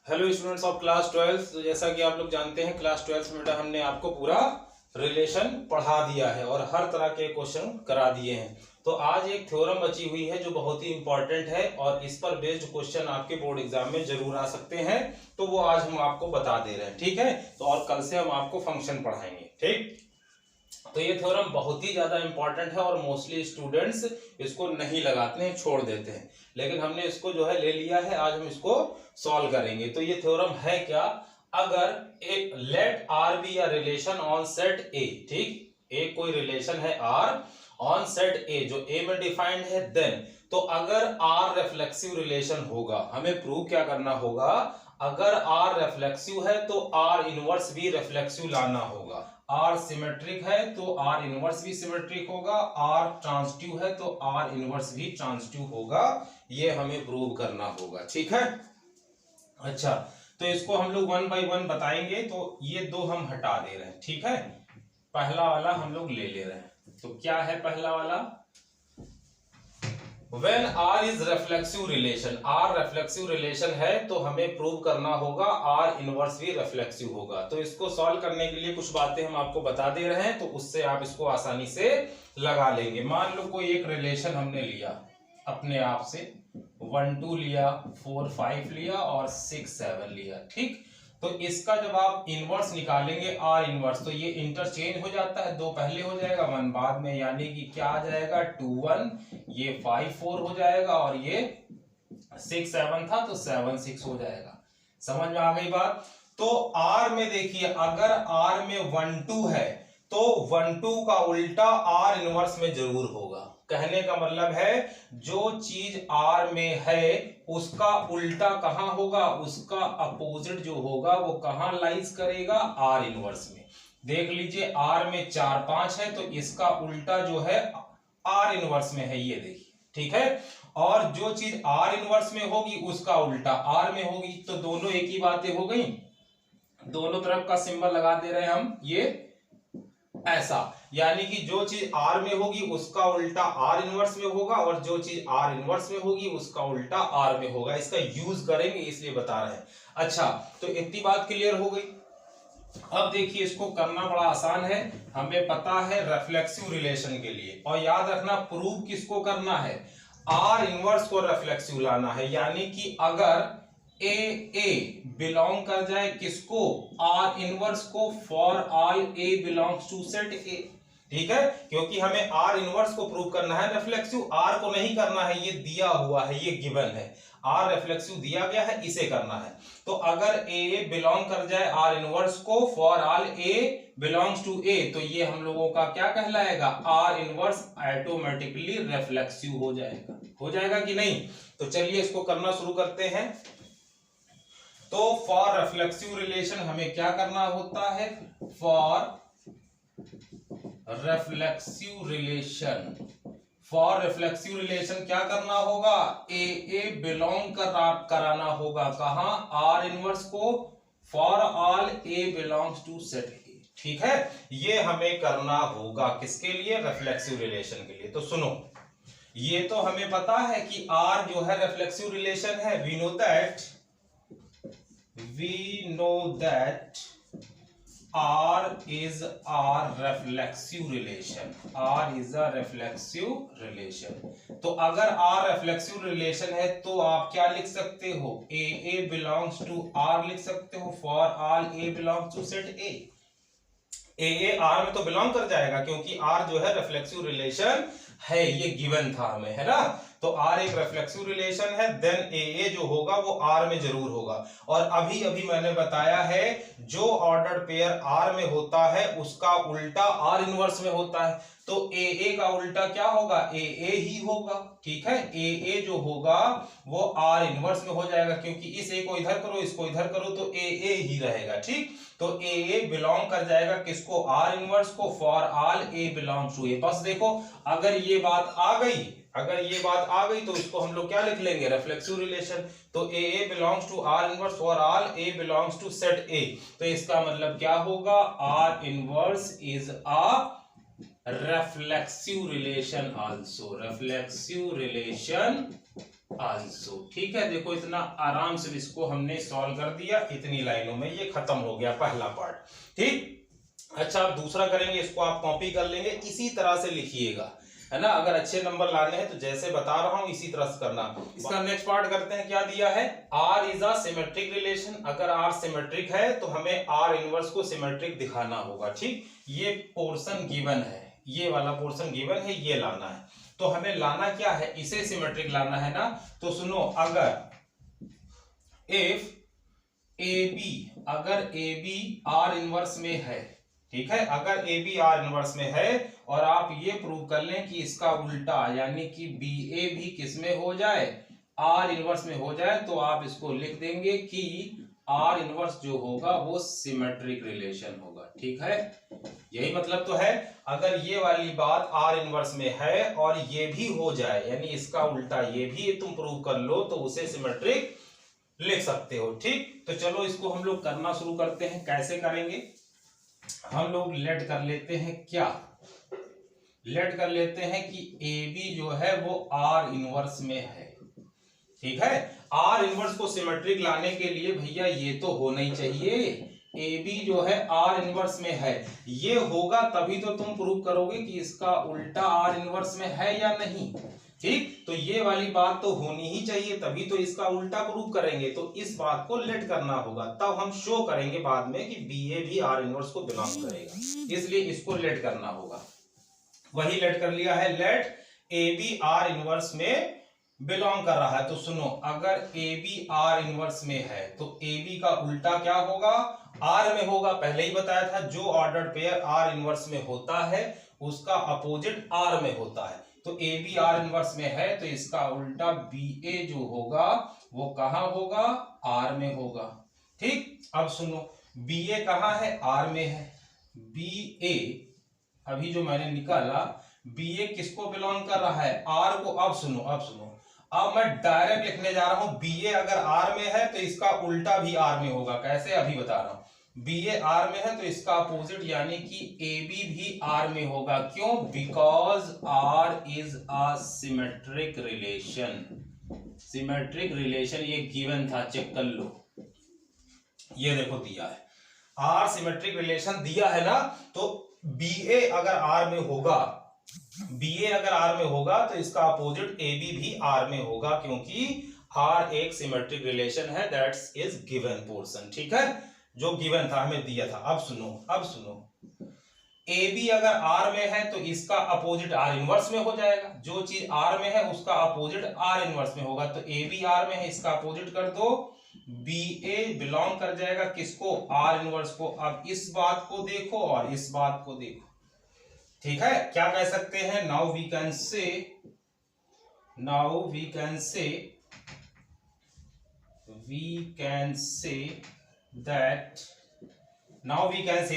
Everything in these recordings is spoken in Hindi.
Hello students of class 12। तो जैसा कि आप लोग जानते हैं क्लास 12 में हमने आपको पूरा रिलेशन पढ़ा दिया है और हर तरह के क्वेश्चन करा दिए हैं। तो आज एक थ्योरम बची हुई है जो बहुत ही इंपॉर्टेंट है और इस पर बेस्ड क्वेश्चन आपके बोर्ड एग्जाम में जरूर आ सकते हैं। तो वो आज हम आपको बता दे रहे हैं, ठीक है। तो और कल से हम आपको फंक्शन पढ़ाएंगे, ठीक। तो ये थ्योरम बहुत ही ज्यादा इंपॉर्टेंट है और मोस्टली स्टूडेंट्स इसको नहीं लगाते हैं, छोड़ देते हैं, लेकिन हमने इसको जो है ले लिया है। आज हम इसको सॉल्व करेंगे। तो ये थ्योरम है क्या, अगर एक लेट आर बी या रिलेशन ऑन सेट ए, ठीक, एक कोई रिलेशन है आर ऑन सेट ए जो ए में डिफाइंड है, देन तो अगर आर रिफ्लेक्सिव रिलेशन होगा, हमें प्रूव क्या करना होगा, अगर आर रिफ्लेक्सिव है तो आर इनवर्स भी रिफ्लेक्सिव लाना होगा। आर सिमेट्रिक है तो आर इनवर्स भी सिमेट्रिक होगा, आर ट्रांजिटिव है तो आर इनवर्स भी ट्रांजिटिव होगा। ये हमें प्रूव करना होगा, ठीक है। अच्छा, तो इसको हम लोग वन बाय वन बताएंगे। तो ये दो हम हटा दे रहे हैं, ठीक है। पहला वाला हम लोग ले रहे हैं। तो क्या है पहला वाला, When R is reflexive relation, R reflexive relation है तो हमें प्रूव करना होगा R इनवर्स भी reflexive होगा। तो इसको सॉल्व करने के लिए कुछ बातें हम आपको बता दे रहे हैं, तो उससे आप इसको आसानी से लगा लेंगे। मान लो कोई एक रिलेशन हमने लिया अपने आप से, 1 2 लिया, 4 5 लिया और 6 7 लिया, ठीक। तो इसका जब आप इनवर्स निकालेंगे R इनवर्स, तो ये इंटरचेंज हो जाता है, 2 पहले हो जाएगा 1 बाद में, यानी कि क्या आ जाएगा 2 1, ये 5 4 हो जाएगा और ये 6 7 था तो 7 6 हो जाएगा। समझ में आ गई बात। तो R में देखिए, अगर R में 1 2 है तो 1 2 का उल्टा R इनवर्स में जरूर होगा। कहने का मतलब है जो चीज R में है उसका उल्टा कहां होगा, उसका अपोजिट जो होगा वो कहां लाइज करेगा, R इनवर्स में। देख लीजिए R में 4 5 है तो इसका उल्टा जो है R इनवर्स में है, ये देखिए, ठीक है। और जो चीज R इनवर्स में होगी उसका उल्टा R में होगी। तो दोनों एक ही बातें हो गई, दोनों तरफ का सिंबल लगा दे रहे हैं हम, ये ऐसा, यानी कि जो चीज R में होगी उसका उल्टा R इनवर्स में होगा और जो चीज R इनवर्स में होगी उसका उल्टा R में होगा। इसका यूज करेंगे इसलिए बता रहे हैं। अच्छा, तो इतनी बात क्लियर हो गई। अब देखिए, इसको करना बड़ा आसान है, हमें पता है रिफ्लेक्सिव रिलेशन के लिए। और याद रखना, प्रूव किसको करना है, R इनवर्स को रिफ्लेक्सिव लाना है। यानी कि अगर ए बिलोंग कर जाए किसको, R इनवर्स को, for all A belongs to set A, ठीक है। क्योंकि हमें R इनवर्स को प्रूव करना है, रिफ्लेक्सिव R को नहीं करना है, ये दिया हुआ है, ये गिवन है। R रिफ्लेक्सिव दिया गया है, इसे करना है। तो अगर A बिलोंग कर जाए R इनवर्स को, for all A belongs to A, तो ये हम लोगों का क्या कहलाएगा, R इनवर्स ऑटोमेटिकली रिफ्लेक्सिव हो जाएगा। हो जाएगा कि नहीं। तो चलिए इसको करना शुरू करते हैं। तो फॉर रिफ्लेक्सिव रिलेशन हमें क्या करना होता है, for reflexive relation, for reflexive relation क्या करना होगा, ए बिलोंग कराना होगा कहां, R इनवर्स को, for all A belongs to set A, ठीक है। ये हमें करना होगा किसके लिए, रिफ्लेक्सिव रिलेशन के लिए। तो सुनो, ये तो हमें पता है कि R जो है रिफ्लेक्सिव रिलेशन है। We know that R is a reflexive relation. R is a reflexive relation. तो अगर R reflexive relation है तो आप क्या लिख सकते हो, A belongs to R लिख सकते हो, for all A belongs to set A। A R में तो बिलोंग कर जाएगा क्योंकि R जो है रिफ्लेक्सिव रिलेशन है, ये गिवन था हमें, है ना। तो R एक रिफ्लेक्सिव रिलेशन है, देन A जो होगा वो R में जरूर होगा। और अभी अभी मैंने बताया है जो ऑर्डर्ड पेयर R में होता है उसका उल्टा R इनवर्स में होता है। तो AA का उल्टा क्या होगा, AA ही होगा, ठीक है। AA जो होगा वो R इनवर्स में हो जाएगा, क्योंकि इस A को इधर करो इसको इधर करो तो AA ही रहेगा, ठीक। तो AA बिलोंग कर जाएगा किसको, R इनवर्स को, for all A belongs to A। बस देखो, अगर ये बात आ गई, अगर ये बात आ गई तो इसको हम लोग क्या लिख लेंगे, रिफ्लेक्सिव रिलेशन। तो AA belongs to R inverse for all A belongs to set A। तो इसका मतलब क्या होगा, R inverse is a reflexive relation also, reflexive relation also. ठीक है, देखो इतना आराम से इसको हमने सॉल्व कर दिया, इतनी लाइनों में ये खत्म हो गया पहला पार्ट। ठीक, अच्छा आप दूसरा करेंगे, इसको आप कॉपी कर लेंगे, इसी तरह से लिखिएगा, है ना। अगर अच्छे नंबर लाने हैं तो जैसे बता रहा हूं इसी तरह से करना। इसका नेक्स्ट पार्ट करते हैं, क्या दिया है, R is a symmetric relation. अगर आर सिमेट्रिक है तो हमें आर इनवर्स को सिमेट्रिक दिखाना होगा। ठीक, ये पोर्शन गिवन है, ये वाला पोर्शन गिवन है, ये लाना है। तो हमें लाना क्या है, इसे सिमेट्रिक लाना है ना। तो सुनो, अगर if A B R inverse में है, ठीक है, अगर ए बी आर इनवर्स में है और आप ये प्रूव कर लें कि इसका उल्टा यानी कि बी ए भी किस में हो जाए, आर इनवर्स में हो जाए, तो आप इसको लिख देंगे कि आर इनवर्स जो होगा वो सिमेट्रिक रिलेशन होगा। ठीक है, यही मतलब तो है। अगर ये वाली बात आर इनवर्स में है और ये भी हो जाए यानी इसका उल्टा ये भी तुम प्रूव कर लो तो उसे सिमेट्रिक लिख सकते हो। ठीक, तो चलो इसको हम लोग करना शुरू करते हैं। कैसे करेंगे, हम लोग लेट कर लेते हैं, क्या लेट कर लेते हैं कि ए बी जो है वो आर इनवर्स में है। ठीक है, आर इनवर्स को सिमेट्रिक लाने के लिए भैया ये तो होना ही चाहिए, ए बी जो है आर इनवर्स में है, ये होगा तभी तो तुम प्रूव करोगे कि इसका उल्टा आर इनवर्स में है या नहीं। ठीक, तो ये वाली बात तो होनी ही चाहिए, तभी तो इसका उल्टा प्रूव करेंगे। तो इस बात को लेट करना होगा, तब हम शो करेंगे बाद में कि बी ए भी आर इनवर्स को बिलोंग करेगा, इसलिए इसको लेट करना होगा। वही लेट कर लिया है, let A B R inverse में बिलोंग कर रहा है। तो सुनो, अगर ए बी आर इनवर्स में है तो ए बी का उल्टा क्या होगा, आर में होगा। पहले ही बताया था, जो ऑर्डर्ड पेयर आर इनवर्स में होता है उसका अपोजिट आर में होता है। तो ए बी आर इनवर्स में है तो इसका उल्टा बी ए जो होगा वो कहां होगा, आर में होगा। ठीक, अब सुनो, बी ए कहां है, आर में है। बी ए अभी जो मैंने निकाला, बी ए किसको बिलोंग कर रहा है, आर को। अब सुनो, अब मैं डायरेक्ट लिखने जा रहा हूं, बी ए अगर आर में है तो इसका उल्टा भी आर में होगा। कैसे, अभी बता रहा हूं। बी ए आर में है तो इसका अपोजिट यानी कि ए बी भी आर में होगा। क्यों, because R is a symmetric relation. Symmetric relation ये गिवन था, चेक कर लो, ये देखो दिया है, आर सिमेट्रिक रिलेशन दिया है ना। तो बी ए अगर आर में होगा, बी ए अगर आर में होगा तो इसका अपोजिट ए बी भी आर में होगा, क्योंकि आर एक सिमेट्रिक रिलेशन है। That's is given portion. ठीक है, जो गिवन था हमें दिया था। अब सुनो, ए बी अगर आर में है तो इसका अपोजिट आर इनवर्स में हो जाएगा। जो चीज आर में है उसका अपोजिट आर इनवर्स में होगा। तो ए बी आर में है, इसका अपोजिट कर दो, बी ए बिलोंग कर जाएगा किसको, आर इनवर्स को। अब इस बात को देखो और इस बात को देखो। ठीक है, क्या कह सकते हैं, now we can say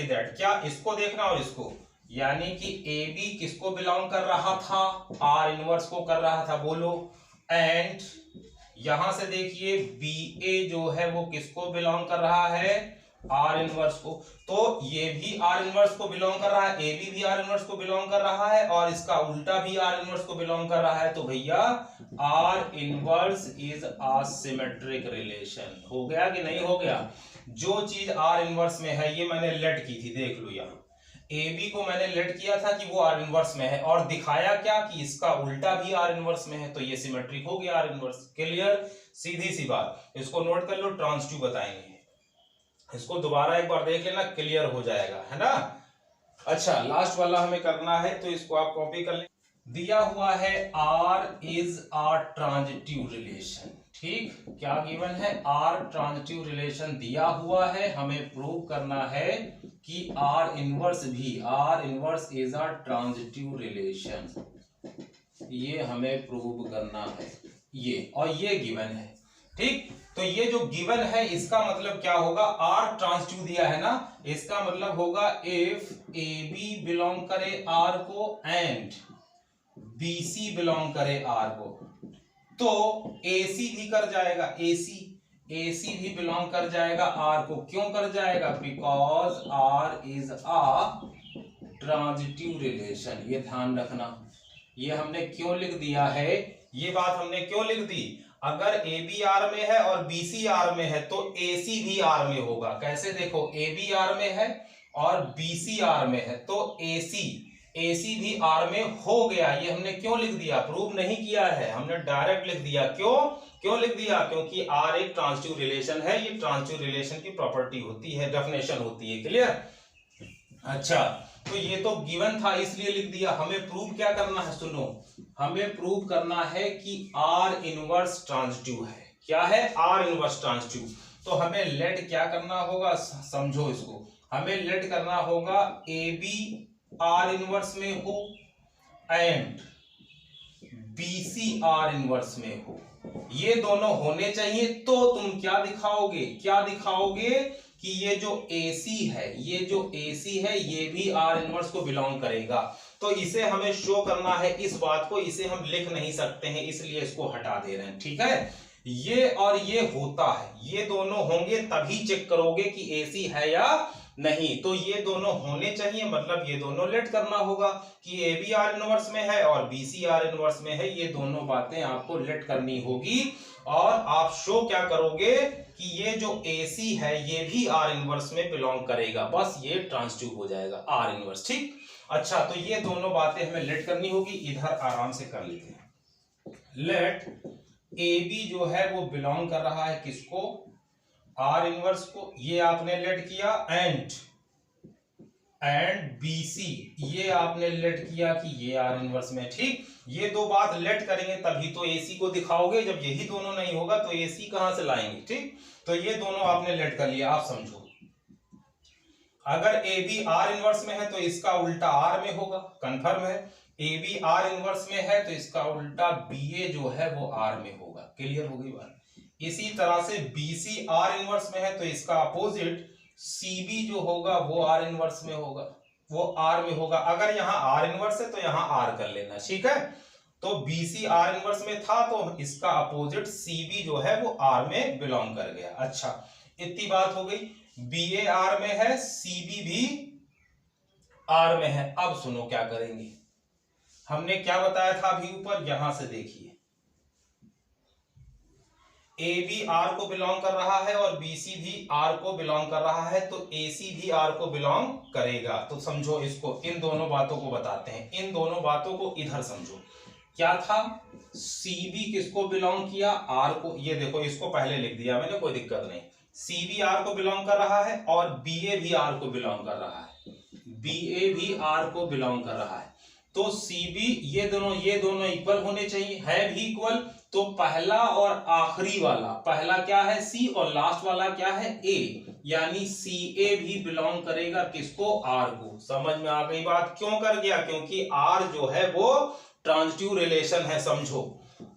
that क्या, इसको देखना और इसको, यानी कि ए बी किसको बिलोंग कर रहा था, आर इनवर्स को कर रहा था, बोलो। एंड यहां से देखिए बी ए जो है वो किसको बिलोंग कर रहा है, आर इनवर्स को। तो ये भी आर इनवर्स को बिलोंग कर रहा है, ए बी भी आर इनवर्स को बिलोंग कर रहा है, और इसका उल्टा भी आर इनवर्स को बिलोंग कर रहा है। तो भैया are inverse is a symmetric relation. हो गया कि नहीं हो गया। जो चीज आर इनवर्स में है, ये मैंने लेट की थी, देख लो यहाँ ए बी को मैंने लेट किया था कि वो आर इनवर्स में है, और दिखाया क्या कि इसका उल्टा भी आर इनवर्स में है, तो ये सिमेट्रिक हो गया आर इनवर्स। क्लियर, सीधी सी बात। इसको नोट कर लो, ट्रांसटिव बताएंगे, इसको दोबारा एक बार देख लेना, क्लियर हो जाएगा, है ना। अच्छा, लास्ट वाला हमें करना है, तो इसको आप कॉपी कर ले। दिया हुआ है R is a transitive relation. ठीक, क्या गिवन है, आर ट्रांजिटिव रिलेशन दिया हुआ है। हमें प्रूव करना है कि R inverse is a transitive relation. ये हमें प्रूव करना है, ये और ये गिवन है। ठीक, तो ये जो गिवन है इसका मतलब क्या होगा, आर ट्रांजिटिव दिया है ना, इसका मतलब होगा इफ ए बी बिलोंग करे आर को एंड बी सी बिलोंग करे आर को, तो ए सी भी कर जाएगा, ए सी भी बिलोंग कर जाएगा आर को। क्यों कर जाएगा, because R is a transitive relation. ये ध्यान रखना, ये हमने क्यों लिख दिया है, ये बात हमने क्यों लिख दी? अगर ए बी आर में है और बी सी आर में है तो ए सी भी आर में होगा। कैसे? देखो, ए बी आर में है और बी सी आर में है तो ए सी भी आर में हो गया। ये हमने क्यों लिख दिया? प्रूव नहीं किया है, हमने डायरेक्ट लिख दिया। क्यों लिख दिया? क्योंकि आर एक ट्रांजिटिव रिलेशन है। ये ट्रांजिटिव रिलेशन की प्रॉपर्टी होती है, डेफिनेशन होती है। क्लियर? अच्छा, तो ये तो गिवन था इसलिए लिख दिया। हमें प्रूव क्या करना है? सुनो, हमें प्रूव करना है कि आर इनवर्स ट्रांजिटिव है। क्या है? Are inverse transitive. तो हमें लेट क्या करना होगा? समझो इसको, हमें लेट करना होगा ए बी आर इनवर्स में हो and B C R inverse में हो। ये दोनों होने चाहिए। तो तुम क्या दिखाओगे? कि ये जो AC है, ये भी R इनवर्स को बिलोंग करेगा। तो इसे हमें शो करना है इस बात को। इसे हम लिख नहीं सकते हैं, इसलिए इसको हटा दे रहे हैं। ठीक है? ये और ये होता है, ये दोनों होंगे तभी चेक करोगे कि AC है या नहीं। तो ये दोनों होने चाहिए, मतलब ये दोनों लेट करना होगा कि ए बी आर इनवर्स में है और बी सी आर इनवर्स में है। ये दोनों बातें आपको लेट करनी होगी। और आप शो क्या करोगे कि ये जो AC है ये भी R इनवर्स में बिलोंग करेगा। बस ये ट्रांजिटिव हो जाएगा R इनवर्स। ठीक? अच्छा, तो ये दोनों बातें हमें लेट करनी होगी। इधर आराम से कर लेते हैं। लेट AB जो है वो बिलोंग कर रहा है किसको? R इनवर्स को। ये आपने लेट किया। एंड BC ये आपने लेट किया कि ये R इनवर्स में। ठीक? ये दो बात लेट करेंगे तभी तो AC को दिखाओगे। जब यही दोनों नहीं होगा तो AC कहां से लाएंगे? ठीक? तो ये दोनों आपने लेट कर लिया। आप समझो, अगर AB R इनवर्स में है तो इसका उल्टा R में होगा। कंफर्म है? AB R इनवर्स में है तो इसका उल्टा BA जो है वो R में होगा। क्लियर हो गई बात? इसी तरह से BC R इनवर्स में है तो इसका अपोजिट CB जो होगा वो R इनवर्स में होगा, वो R में होगा। अगर यहाँ R इनवर्स है तो यहाँ R कर लेना। ठीक है? तो BC R इनवर्स में था तो इसका अपोजिट CB जो है वो R में बिलोंग कर गया। अच्छा, इतनी बात हो गई। BA R में है, CB भी R में है। अब सुनो क्या करेंगे। हमने क्या बताया था अभी ऊपर? यहां से देखिए, AB R को बिलोंग कर रहा है और BC भी R को बिलोंग कर रहा है तो AC भी R को बिलोंग करेगा। तो समझो इसको, इन दोनों बातों को बताते हैं। इन दोनों बातों को इधर समझो। क्या था? CB किसको बिलोंग किया? R को। ये देखो, इसको पहले लिख दिया मैंने, कोई दिक्कत नहीं। CB R को बिलोंग कर रहा है और BA भी R को बिलोंग कर रहा है। BA भी R को बिलोंग कर रहा है तो CB ये दोनों इक्वल होने चाहिए। है भी इक्वल तो पहला और आखिरी वाला, पहला क्या है? C और लास्ट वाला क्या है? A, यानी CA भी बिलोंग करेगा किसको? R को। समझ में आ गई बात? क्यों कर गया? क्योंकि R जो है वो ट्रांजिटिव रिलेशन है। समझो,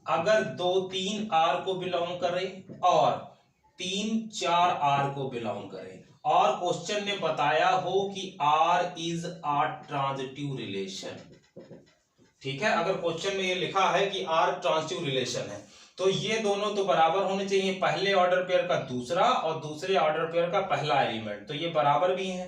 अगर 2 3 R को बिलोंग करे और 3 4 R को बिलोंग करे और क्वेश्चन ने बताया हो कि R is a transitive relation. ठीक है? अगर क्वेश्चन में ये लिखा है कि R ट्रांजिटिव रिलेशन है तो ये दोनों तो बराबर होने चाहिए। पहले ऑर्डर पेयर का दूसरा और दूसरे ऑर्डर पेयर का पहला एलिमेंट, तो ये बराबर भी है।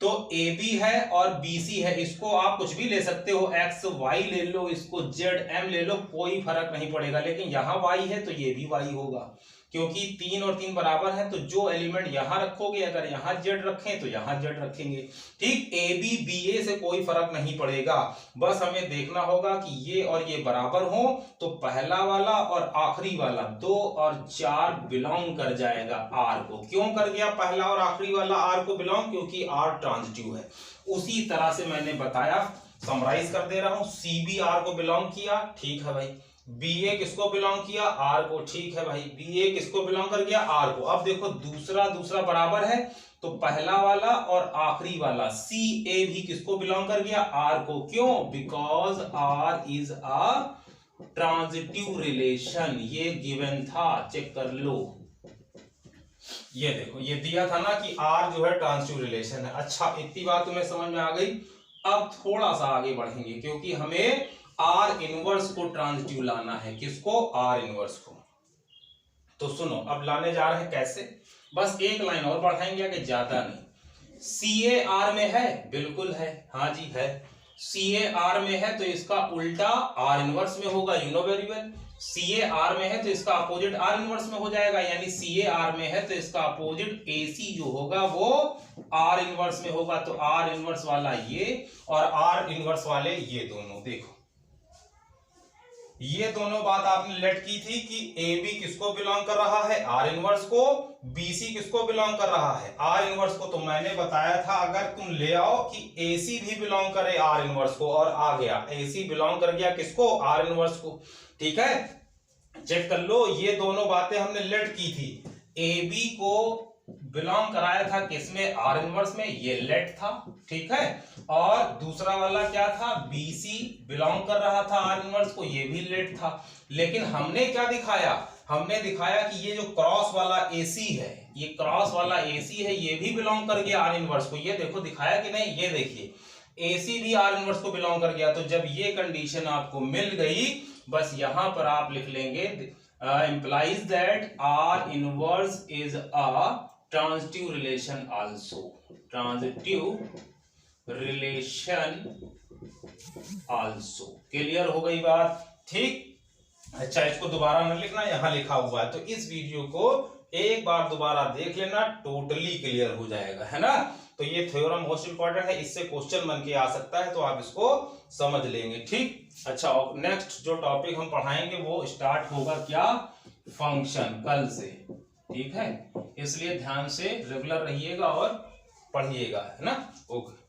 तो AB है और BC है, इसको आप कुछ भी ले सकते हो, X Y ले लो, इसको Z M ले लो, कोई फर्क नहीं पड़ेगा। लेकिन यहाँ Y है तो ये भी Y होगा, क्योंकि 3 और 3 बराबर है। तो जो एलिमेंट यहाँ रखोगे, अगर यहाँ Z रखें तो यहाँ Z रखेंगे। ठीक? AB BA से कोई फर्क नहीं पड़ेगा। बस हमें देखना होगा कि ये और ये बराबर हो तो पहला वाला और आखिरी वाला 2 और 4 बिलोंग कर जाएगा R को। क्यों कर गया पहला और आखिरी वाला R को बिलोंग? क्योंकि R ट्रांजिटिव है। उसी तरह से मैंने बताया, समराइज कर दे रहा हूं। CB R को बिलोंग किया, ठीक है भाई। BA किसको बिलोंग किया? R को, ठीक है भाई। BA किसको बिलोंग कर गया? R को। अब देखो, दूसरा बराबर है तो पहला वाला और आखिरी वाला CA भी किसको बिलोंग कर गया? R को। क्यों? Because R is a transitive relation. ये गिवन था, चेक कर लो। ये देखो, ये दिया था ना कि R जो है ट्रांजिटिव रिलेशन है। अच्छा, इतनी बात तुम्हें समझ में आ गई। अब थोड़ा सा आगे बढ़ेंगे क्योंकि हमें R इनवर्स को ट्रांजिटिव लाना है। किसको? R इनवर्स को। तो सुनो, अब लाने जा रहे हैं कैसे? बस एक लाइन और बढ़ाएंगे आगे, ज्यादा नहीं। CA R में है? बिल्कुल है, हाँ जी है। CA R में है तो इसका उल्टा R इनवर्स में होगा। You know very well. C A R में है तो इसका अपोजिट आर इनवर्स में हो जाएगा, यानी सी ए आर में है तो इसका अपोजिट ए सी जो होगा वो आर इनवर्स में होगा। तो आर इनवर्स वाला ये और आर इनवर्स वाले ये दोनों, देखो ये दोनों बात आपने लेट की थी कि ए बी किसको बिलोंग कर रहा है, आर इनवर्स को, बी सी किसको बिलोंग कर रहा है, आर इनवर्स को। तो मैंने बताया था अगर तुम ले आओ कि ए सी भी बिलोंग करे आर इनवर्स को, और आ गया ए सी बिलोंग कर गया किसको, आर इनवर्स को। ठीक है, चेक कर लो, ये दोनों बातें हमने लेट की थी। ए बी को बिलोंग कराया था किसमें, आर इनवर्स में, ये लेट था। ठीक है, और दूसरा वाला क्या था, बीसी बिलोंग कर रहा था आर इनवर्स को, ये भी लेट था। लेकिन हमने क्या दिखाया, हमने दिखाया कि ये जो क्रॉस वाला एसी है, ये क्रॉस वाला एसी है, ये भी बिलोंग कर गया आर इनवर्स को। ये देखो दिखाया कि नहीं, ये देखिए एसी भी आर इनवर्स को बिलोंग कर गया। तो जब ये कंडीशन आपको मिल गई, बस यहां पर आप लिख लेंगे implies that R inverse is a transitive relation also, transitive relation also। Clear हो गई बात, ठीक। अच्छा, इसको दोबारा न लिखना, यहां लिखा हुआ है, तो इस वीडियो को एक बार दोबारा देख लेना, टोटली क्लियर हो जाएगा, है ना। तो ये थ्योरम मोस्ट इंपॉर्टेंट है, इससे क्वेश्चन बन के आ सकता है, तो आप इसको समझ लेंगे, ठीक। अच्छा, नेक्स्ट जो टॉपिक हम पढ़ाएंगे वो स्टार्ट होगा क्या, फंक्शन, कल से। ठीक है, इसलिए ध्यान से रेगुलर रहिएगा और पढ़िएगा, है ना। ओके।